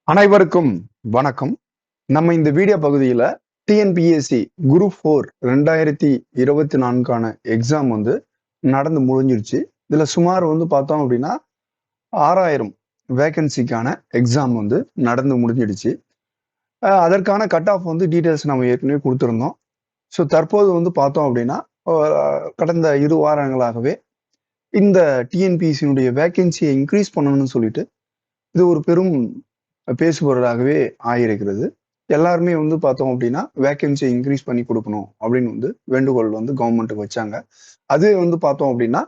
அனைவருக்கும் வணக்கம். நம்ம இந்த வீடியோ பகுதியில டிஎன்பிஎஸ்சி குரூப் 4 2024 எக்ஸாம் வந்து நடந்து முடிஞ்சிருச்சு. இதுல சுமார் வந்து பார்த்தோம் அப்படின்னா 6000 வேகன்சிக்கான எக்ஸாம் வந்து நடந்து முடிஞ்சிடுச்சு. அதற்கான கட் ஆஃப் வந்து டீட்டெயில்ஸ் நம்ம ஏற்கனவே கொடுத்துருந்தோம். ஸோ தற்போது வந்து பார்த்தோம் அப்படின்னா கடந்த 2 வாரங்களாகவே இந்த டிஎன்பிஎஸ்சியினுடைய வேகன்சியை இன்க்ரீஸ் பண்ணணும்னு சொல்லிட்டு இது ஒரு பெரும் பேசுபொருளாகவே ஆகியிருக்கிறது. எல்லாருமே வந்து பார்த்தோம் அப்படின்னா வேகன்சியை இன்க்ரீஸ் பண்ணி கொடுக்கணும் அப்படின்னு வந்து வேண்டுகோள் வந்து கவர்மெண்ட்டுக்கு வச்சாங்க. அது வந்து பார்த்தோம் அப்படின்னா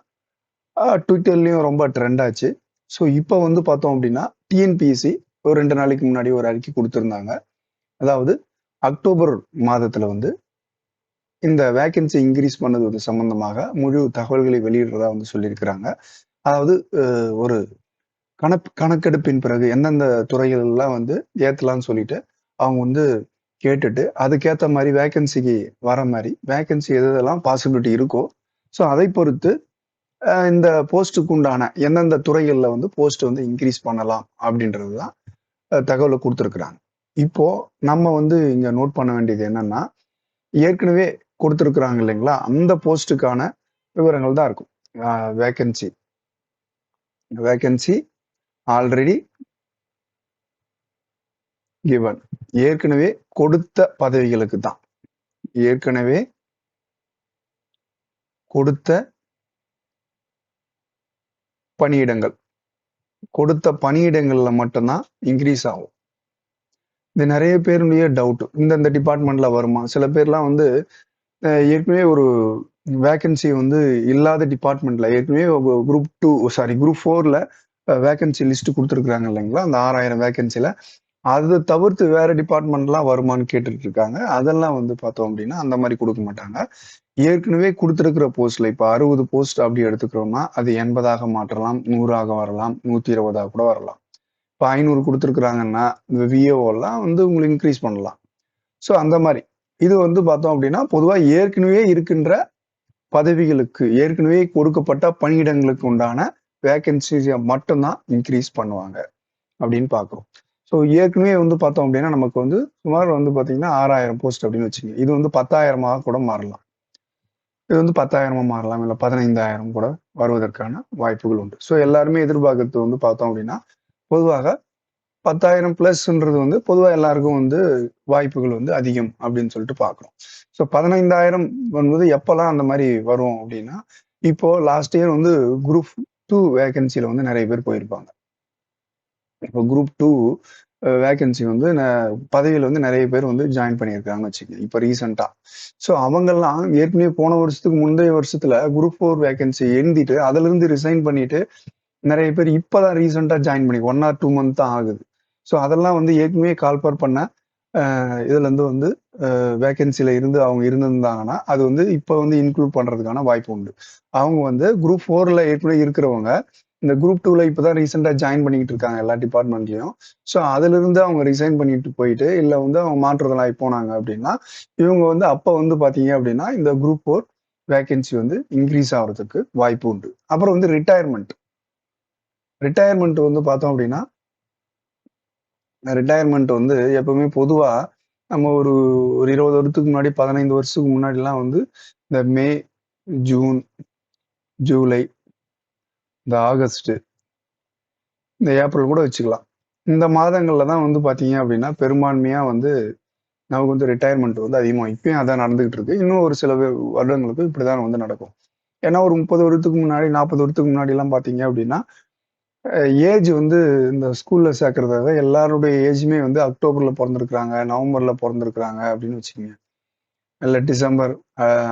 ட்விட்டர்லயும் ரொம்ப ட்ரெண்ட் ஆச்சு. ஸோ இப்போ வந்து பார்த்தோம் அப்படின்னா டிஎன்பிஎஸ்சி ஒரு 2 நாளைக்கு முன்னாடி ஒரு அறிக்கை கொடுத்திருந்தாங்க. அதாவது அக்டோபர் மாதத்துல வந்து இந்த வேகன்சி இன்க்ரீஸ் பண்ணது சம்பந்தமாக முழு தகவல்களை வெளியிடுறதா வந்து சொல்லியிருக்கிறாங்க. அதாவது ஒரு கணக்கெடுப்பின் பிறகு எந்தெந்த துறைகள்லாம் வந்து ஏத்தலாம்னு சொல்லிட்டு அவங்க வந்து கேட்டுட்டு அதுக்கேற்ற மாதிரி வேகன்சிக்கு வர மாதிரி வேகன்சி எதெல்லாம் பாசிபிலிட்டி இருக்கோ ஸோ அதை பொறுத்து இந்த போஸ்ட்டுக்கு உண்டான எந்தெந்த துறைகளில் வந்து போஸ்ட் வந்து இன்க்ரீஸ் பண்ணலாம் அப்படின்றது தான் தகவலை கொடுத்துருக்குறாங்க. இப்போ நம்ம வந்து இங்க நோட் பண்ண வேண்டியது என்னன்னா ஏற்கனவே கொடுத்துருக்குறாங்க இல்லைங்களா, அந்த போஸ்ட்டுக்கான விவரங்கள் தான் இருக்கும். வேகன்சி ஆல்ரெடி கிவன் ஏற்கனவே கொடுத்த பதவிகளுக்கு தான். ஏற்கனவே கொடுத்த பணியிடங்கள் கொடுத்த பணியிடங்கள்ல மட்டும்தான் இன்க்ரீஸ் ஆகும். இது நிறைய பேருடைய டவுட், இந்த டிபார்ட்மெண்ட்ல வருமா? சில பேர்லாம் வந்து ஏற்கனவே ஒரு வேகன்சி வந்து இல்லாத டிபார்ட்மெண்ட்ல ஏற்கனவே குரூப் 4ல வேகன்சி லிஸ்ட் கொடுத்துருக்காங்க இல்லைங்களா, அந்த 6000 வேகன்சில அதை தவிர்த்து வேற டிபார்ட்மெண்ட்லாம் வருமானு கேட்டுட்டு இருக்காங்க. அதெல்லாம் வந்து பார்த்தோம் அப்படின்னா அந்த மாதிரி கொடுக்க மாட்டாங்க. ஏற்கனவே கொடுத்துருக்கிற போஸ்ட்ல இப்ப 60 போஸ்ட் அப்படி எடுத்துக்கிறோம்னா அது 80ஆக மாற்றலாம், 100ஆக வரலாம், 120ஆக கூட வரலாம். இப்ப 500 கொடுத்துருக்குறாங்கன்னா இந்த விஏஓ எல்லாம் வந்து உங்களுக்கு இன்க்ரீஸ் பண்ணலாம். ஸோ அந்த மாதிரி இது வந்து பார்த்தோம் அப்படின்னா பொதுவாக ஏற்கனவே இருக்கின்ற பதவிகளுக்கு ஏற்கனவே கொடுக்கப்பட்ட பணியிடங்களுக்கு உண்டான வேகன்சிஸை மட்டும்தான் இன்க்ரீஸ் பண்ணுவாங்க அப்படின்னு பார்க்குறோம். ஸோ ஏற்கனவே வந்து பார்த்தோம் அப்படின்னா நமக்கு வந்து சுமார் வந்து பார்த்தீங்கன்னா 6000 போஸ்ட் அப்படின்னு வச்சுங்க. இது வந்து 10,000 கூட மாறலாம். இது வந்து 10,000 மாறலாம், இல்லை 15,000 கூட வருவதற்கான வாய்ப்புகள் உண்டு. ஸோ எல்லாருமே எதிர்பார்க்கறது வந்து பார்த்தோம் அப்படின்னா பொதுவாக 10,000 பிளஸ்ன்றது வந்து பொதுவாக எல்லாருக்கும் வந்து வாய்ப்புகள் வந்து அதிகம் அப்படின்னு சொல்லிட்டு பார்க்குறோம். ஸோ 15,000 என்பது எப்பெல்லாம் அந்த மாதிரி வரும் அப்படின்னா இப்போ லாஸ்ட் இயர் வந்து குரூப் 2 வேகன்சியில வந்து நிறைய பேர் போயிருப்பாங்க. இப்போ குரூப் 2 வேகன்சி வந்து பதவியில வந்து நிறைய பேர் வந்து ஜாயின் பண்ணியிருக்காங்கன்னு வச்சுக்கோங்க இப்போ ரீசெண்டா. ஸோ அவங்கெல்லாம் ஏற்கனவே போன வருஷத்துக்கு முந்தைய வருஷத்துல குரூப் 4 வேகன்சி எழுதிட்டு அதுல இருந்து ரிசைன் பண்ணிட்டு நிறைய பேர் இப்பதான் ரீசெண்டா ஜாயின் பண்ணி 1 or 2 மந்த் தான் ஆகுது. ஸோ அதெல்லாம் வந்து ஏற்கனவே கால்பர் பண்ண இதுல இருந்து வந்து வேகன்சில இருந்து அவங்க இருந்திருந்தாங்கன்னா அது வந்து இப்போ வந்து இன்க்ளூட் பண்றதுக்கான வாய்ப்பு உண்டு. அவங்க வந்து குரூப் 4ல ஏற்கனவே இருக்கிறவங்க இந்த குரூப் 2ல இப்பதான் ரீசெண்டா ஜாயின் பண்ணிக்கிட்டு இருக்காங்க எல்லா டிபார்ட்மெண்ட்லயும். ஸோ அதுல இருந்து அவங்க ரிசைன் பண்ணிட்டு போயிட்டு இல்ல வந்து அவங்க மாற்றுதலாகி போனாங்க அப்படின்னா இவங்க வந்து அப்ப வந்து பாத்தீங்க அப்படின்னா இந்த குரூப் 4 வேகன்சி வந்து இன்க்ரீஸ் ஆகிறதுக்கு வாய்ப்பு உண்டு. அப்புறம் வந்து ரிட்டையர்மெண்ட் வந்து பார்த்தோம் அப்படின்னா ரிட்டையர்மெண்ட் வந்து எப்பவுமே பொதுவா நம்ம ஒரு 20 வருஷத்துக்கு முன்னாடி 15 வருஷத்துக்கு முன்னாடிலாம் வந்து இந்த மே, ஜூன், ஜூலை, இந்த ஆகஸ்ட், இந்த ஏப்ரல் கூட வச்சுக்கலாம். இந்த மாதங்கள்ல தான் வந்து பாத்தீங்க அப்படின்னா பெரும்பான்மையா வந்து நமக்கு வந்து ரிட்டையர்மெண்ட் வந்து அதிகமாக இப்பயும் அதான் நடந்துகிட்டு இருக்கு. இன்னும் ஒரு சில வருடங்களுக்கு இப்படிதான் வந்து நடக்கும். ஏன்னா ஒரு 30 வருடத்துக்கு முன்னாடி 40 வருடத்துக்கு முன்னாடி எல்லாம் பாத்தீங்க அப்படின்னா ஏஜ் வந்து இந்த ஸ்கூல்ல சேர்க்கறதாக எல்லாருடைய ஏஜுமே வந்து அக்டோபர்ல பிறந்திருக்கிறாங்க, நவம்பர்ல பிறந்திருக்கிறாங்க அப்படின்னு வச்சுக்கோங்க. இல்லை டிசம்பர்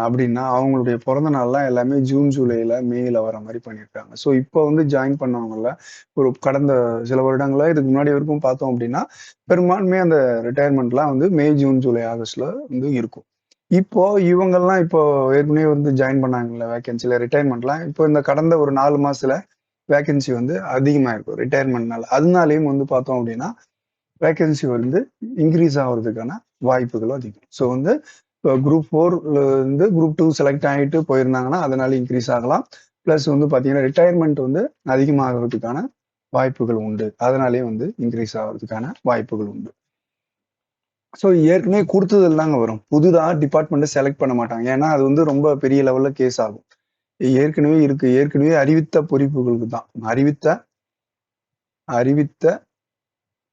அப்படின்னா அவங்களுடைய பிறந்த நாள்லாம் எல்லாமே ஜூன், ஜூலைல, மேல வர மாதிரி பண்ணியிருக்காங்க. ஸோ இப்போ வந்து ஜாயின் பண்ணவங்கள ஒரு கடந்த சில வருடங்களா இதுக்கு முன்னாடி வரைக்கும் பார்த்தோம் அப்படின்னா பெரும்பான்மை அந்த ரிட்டையர்மெண்ட்லாம் வந்து மே, ஜூன், ஜூலை, ஆகஸ்ட்ல வந்து இருக்கும். இப்போ இவங்கெல்லாம் இப்போ ஏற்கனவே வந்து ஜாயின் பண்ணாங்கல்ல வேகன்சில ரிட்டையர்மெண்ட்லாம் இப்போ இந்த கடந்த ஒரு 4 மாசத்துல வேகன்சி வந்து அதிகமாயிருக்கும் ரிட்டையர்மெண்ட்னால. அதனாலேயும் வந்து பார்த்தோம் அப்படின்னா வேகன்சி வந்து இன்க்ரீஸ் ஆகிறதுக்கான வாய்ப்புகளும் அதிகம். ஸோ வந்து குரூப் 4ல இருந்து குரூப் 2 செலக்ட் ஆகிட்டு போயிருந்தாங்கன்னா அதனால இன்க்ரீஸ் ஆகலாம். பிளஸ் வந்து பார்த்தீங்கன்னா ரிட்டையர்மெண்ட் வந்து அதிகமாகிறதுக்கான வாய்ப்புகள் உண்டு. அதனாலேயே வந்து இன்க்ரீஸ் ஆகிறதுக்கான வாய்ப்புகள் உண்டு. ஸோ ஏற்கனவே குடுத்ததுல தாங்க வரும். புதிதா டிபார்ட்மெண்ட்ட செலக்ட் பண்ண மாட்டாங்க. ஏன்னா, அது வந்து ரொம்ப பெரிய லெவல்ல கேஸ் ஆகும். ஏற்கனவே இருக்கு. ஏற்கனவே அறிவித்த பொறுப்புகளுக்கு தான். அறிவித்த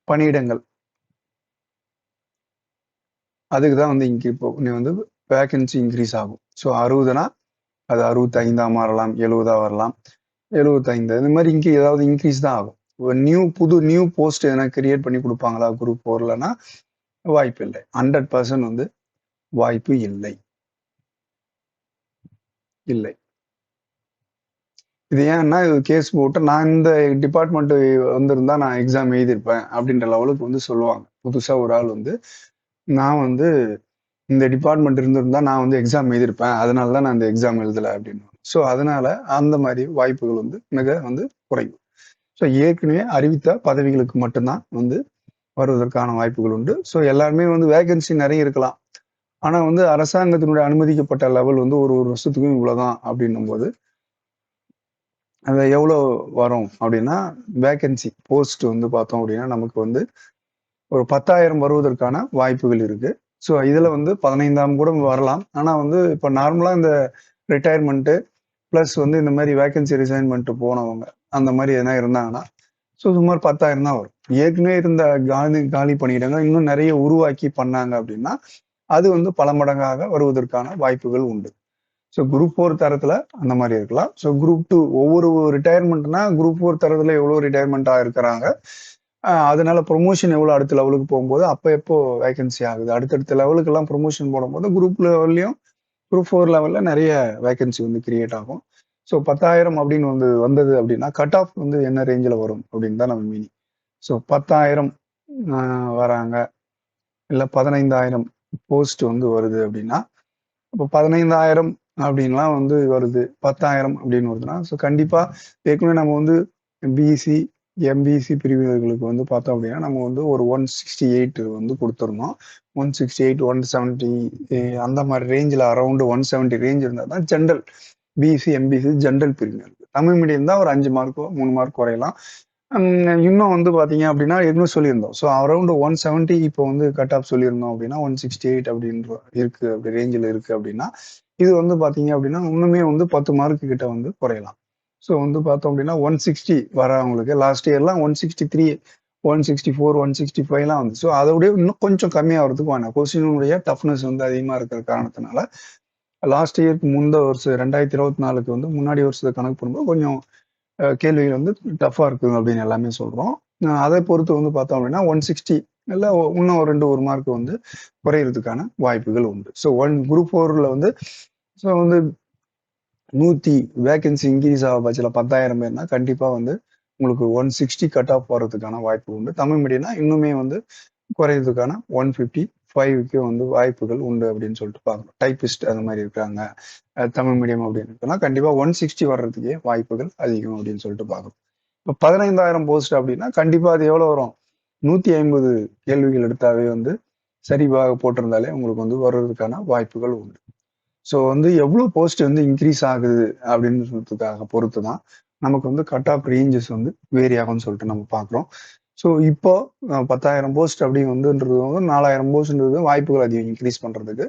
பணியிடங்கள். அதுக்கு தான் வந்து இப்போ நீ வந்து வேக்கன்சி இன்க்ரீஸ் ஆகும். ஸோ 60னா அது 65ஆ மாறலாம், 70ஆ வரலாம். 75 இந்த மாரி இங்க ஏதாவது இன்க்ரீஸ் தான் ஆகும். ஒரு நியூ போஸ்ட் எதனா கிரியேட் பண்ணி குடுப்பாங்களா குரூப் 4லனா வாய்ப்பு இல்லை. 100% வந்து வாய்ப்பு இல்லை. இல்லை. இது ஏன்னா இது கேஸ் போட்டு நான் இந்த டிபார்ட்மெண்ட் வந்திருந்தா நான் எக்ஸாம் எழுதியிருப்பேன் அப்படின்ற லெவலுக்கு வந்து சொல்லுவாங்க. புதுசா ஒரு ஆள் வந்து நான் வந்து இந்த டிபார்ட்மெண்ட் இருந்திருந்தா நான் வந்து எக்ஸாம் எழுதியிருப்பேன். அதனால தான் நான் இந்த எக்ஸாம் எழுதல அப்படின்னு. ஸோ அதனால அந்த மாதிரி வாய்ப்புகள் வந்து மிக வந்து குறைவு. ஸோ ஏற்கனவே அறிவித்த பதவிகளுக்கு மட்டும்தான் வந்து வருவதற்கான வாய்ப்புகள் உண்டு. ஸோ எல்லாருமே வந்து வேகன்சி நிறைய இருக்கலாம். ஆனா வந்து அரசாங்கத்தினுடைய அனுமதிக்கப்பட்ட லெவல் வந்து ஒரு வருஷத்துக்கும் இவ்வளவுதான் அப்படின்னும் போது அது எவ்வளோ வரும் அப்படின்னா வேகன்சி போஸ்ட் வந்து பார்த்தோம் அப்படின்னா நமக்கு வந்து ஒரு 10,000 வருவதற்கான வாய்ப்புகள் இருக்கு. ஸோ இதுல வந்து 15ஆம் கூட வரலாம். ஆனா வந்து இப்ப நார்மலா இந்த ரிட்டயர்மெண்ட் பிளஸ் வந்து இந்த மாதிரி வேகன்சி ரிசைன் பண்ணிட்டு போனவங்க அந்த மாதிரி எதனா இருந்தாங்கன்னா ஸோ சுமார் 10,000 தான் வரும். ஏற்கனவே இருந்த காலி பணியிடங்கள் இன்னும் நிறைய உருவாக்கி பண்ணாங்க அப்படின்னா அது வந்து பல மடங்காக வருவதற்கான வாய்ப்புகள் உண்டு. ஸோ குரூப் 4 தரத்துல அந்த மாதிரி இருக்கலாம். ஸோ குரூப் 2 ஒவ்வொரு ரிட்டையர்மெண்ட்னா குரூப் 4 தரத்துல எவ்வளவு ரிட்டையர்மெண்டா இருக்கிறாங்க. அதனால ப்ரொமோஷன் எவ்வளவு அடுத்த லெவலுக்கு போகும்போது அப்ப எப்போ வேகன்சி ஆகுது. அடுத்தடுத்த லெவலுக்கு எல்லாம் ப்ரொமோஷன் போடும்போது குரூப் லெவல்லையும் குரூப் 4 லெவல்ல நிறைய வேகன்சி வந்து கிரியேட் ஆகும். ஸோ 10,000 அப்படின்னு வந்து வந்தது அப்படின்னா கட் ஆஃப் வந்து என்ன ரேஞ்சில் வரும் அப்படின்னு தான் நம்ம மீனிங். ஸோ 10,000 வராங்க இல்லை 15,000 போஸ்ட் வந்து வருது அப்படின்னா இப்போ 15,000 அப்படின்லாம் வந்து வருது 10,000 அப்படின்னு வருதுன்னா ஸோ கண்டிப்பா ஏற்கனவே நம்ம வந்து பிசி எம்பிசி பிரிவினர்களுக்கு வந்து பார்த்தோம் அப்படின்னா நம்ம வந்து ஒரு 168 வந்து கொடுத்துருந்தோம். 168 170 அந்த மாதிரி ரேஞ்சில் அரௌண்ட் 170 ரேஞ்ச் இருந்தால் தான் ஜென்ரல் பிசி எம்பிசி ஜென்ரல் பிரிவினருக்கு. தமிழ் மீடியம் தான் ஒரு 5 மார்க்கோ 3 மார்க் குறையலாம். இன்னும் வந்து பார்த்தீங்க அப்படின்னா ஏற்கனவே சொல்லியிருந்தோம். ஸோ அரௌண்ட் 170 இப்போ வந்து கட் ஆஃப் சொல்லியிருந்தோம் அப்படின்னா 168 அப்படின்ற இருக்கு அப்படி ரேஞ்சில் இருக்கு அப்படின்னா இது வந்து பார்த்தீங்க அப்படின்னா இன்னுமே வந்து 10 மார்க்கு கிட்ட வந்து குறையலாம். ஸோ வந்து பார்த்தோம் அப்படின்னா 160 வரவங்களுக்கு லாஸ்ட் இயர்லாம் 163 164 165லாம் வந்து ஸோ அதை விட இன்னும் கொஞ்சம் கம்மியாகிறதுக்கு வேணாம். கொஸ்டினுடைய டஃப்னஸ் வந்து அதிகமாக இருக்கிற காரணத்தினால லாஸ்ட் இயர்க்கு முந்த வருஷம் 2024க்கு வந்து முன்னாடி வருஷத்தை கணக்கு பண்ணும்போது கொஞ்சம் கேள்விகள் வந்து டஃப்பாக இருக்குது அப்படின்னு எல்லாமே சொல்கிறோம். அதை பொறுத்து வந்து பார்த்தோம் அப்படின்னா 160 இல்லை இன்னும் ஒரு மார்க் வந்து குறையிறதுக்கான வாய்ப்புகள் உண்டு. ஸோ குரூப் 4ல வந்து ஸோ வந்து 100 வேகன்சி இன்க்ரீஸ் ஆக பட்சத்தில் 10,000 பேர்னா கண்டிப்பாக வந்து உங்களுக்கு 160 கட் ஆஃப் போகிறதுக்கான வாய்ப்பு உண்டு. தமிழ் மீடியம்னா இன்னுமே வந்து குறையிறதுக்கான 155க்கு வந்து வாய்ப்புகள் உண்டு அப்படின்னு சொல்லிட்டு பார்க்கணும். டைப்பிஸ்ட் அந்த மாதிரி இருக்காங்க தமிழ் மீடியம் அப்படின்னு இருக்குன்னா கண்டிப்பாக 160 வர்றதுக்கே வாய்ப்புகள் அதிகம் அப்படின்னு சொல்லிட்டு பார்க்கணும். இப்போ 15,000 போஸ்ட் அப்படின்னா கண்டிப்பாக அது எவ்வளோ வரும் 150 கேள்விகள் எடுத்தாவே வந்து சரிவாக போட்டிருந்தாலே உங்களுக்கு வந்து வர்றதுக்கான வாய்ப்புகள் உண்டு. ஸோ வந்து எவ்வளோ போஸ்ட் வந்து இன்க்ரீஸ் ஆகுது அப்படின்னு சொல்றதுக்காக பொறுத்து தான் நமக்கு வந்து கட் ஆஃப் ரேஞ்சஸ் வந்து வேரி ஆகும்னு சொல்லிட்டு நம்ம பார்க்குறோம். ஸோ இப்போ 10,000 போஸ்ட் அப்படி வந்துன்றது வந்து 4,000 போஸ்ட்ன்றது வாய்ப்புகள் அதிகம் இன்க்ரீஸ் பண்ணுறதுக்கு.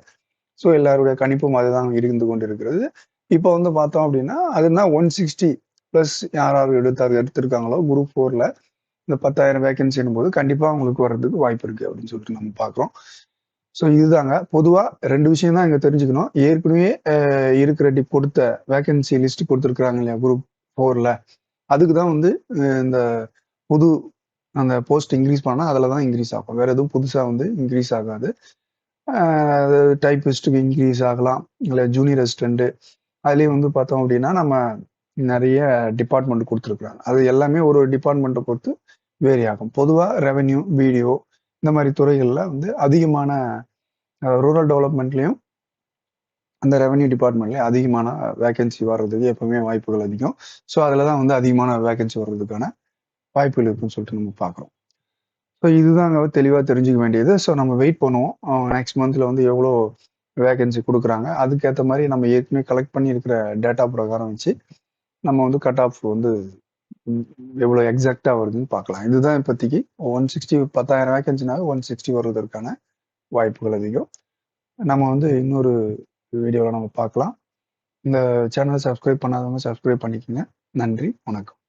ஸோ எல்லாருடைய கணிப்பும் அதுதான் இருந்து கொண்டு இருக்கிறது. இப்போ வந்து பார்த்தோம் அப்படின்னா அதுனா 160 ப்ளஸ் யாராவது எடுத்திருக்காங்களோ குரூப் 4ல இந்த 10,000 வேகன்சின்னும் போது கண்டிப்பாக அவங்களுக்கு வர்றதுக்கு வாய்ப்பு இருக்கு அப்படின்னு சொல்லிட்டு நம்ம பார்க்குறோம். ஸோ இதுதாங்க பொதுவாக 2 விஷயம் தான் இங்கே தெரிஞ்சுக்கணும். ஏற்கனவே இருக்கிற கொடுத்த வேகன்சி லிஸ்ட் கொடுத்துருக்குறாங்க இல்லையா குரூப் 4ல அதுக்கு தான் வந்து இந்த புது அந்த போஸ்ட் இன்க்ரீஸ் பண்ணால் அதில் தான் இன்க்ரீஸ் ஆகும். வேற எதுவும் புதுசாக வந்து இன்க்ரீஸ் ஆகாது. டைப்பிஸ்ட்டுக்கு இன்க்ரீஸ் ஆகலாம் இல்லை ஜூனியர் அசிஸ்டண்ட்டு அதுலேயும் வந்து பார்த்தோம் அப்படின்னா நம்ம நிறைய டிபார்ட்மெண்ட் கொடுத்துருக்குறாங்க. அது எல்லாமே ஒரு டிபார்ட்மெண்ட்டை பொறுத்து வேரி ஆகும். பொதுவாக ரெவென்யூ வீடியோ இந்த மாதிரி துறைகளில் வந்து அதிகமான ரூரல் டெவலப்மெண்ட்லேயும் அந்த ரெவென்யூ டிபார்ட்மெண்ட்லேயும் அதிகமான வேகன்சி வர்றதுக்கு எப்பவுமே வாய்ப்புகள் அதிகம். ஸோ அதில் தான் வந்து அதிகமான வேகன்சி வர்றதுக்கான வாய்ப்புகள் இருக்குன்னு சொல்லிட்டு நம்ம பார்க்குறோம். ஸோ இதுதாங்க தெளிவாக தெரிஞ்சுக்க வேண்டியது. ஸோ நம்ம வெயிட் பண்ணுவோம். நெக்ஸ்ட் மந்த்தில் வந்து எவ்வளோ வேகன்சி கொடுக்குறாங்க அதுக்கேற்ற மாதிரி நம்ம ஏற்கனவே கலெக்ட் பண்ணி இருக்கிற டேட்டா பிரகாரம் வச்சு நம்ம வந்து கட் ஆஃப் வந்து எவ்வளோ எக்ஸாக்டாக வருதுன்னு பார்க்கலாம். இதுதான் இப்போதைக்கு 160 10,000 வேக்கன்சினாவே 160 வருவதற்கான வாய்ப்புகள் அதிகம். நம்ம வந்து இன்னொரு வீடியோவில் நம்ம பார்க்கலாம். இந்த சேனலை சப்ஸ்கிரைப் பண்ணாதவங்க சப்ஸ்கிரைப் பண்ணிக்கோங்க. நன்றி, வணக்கம்.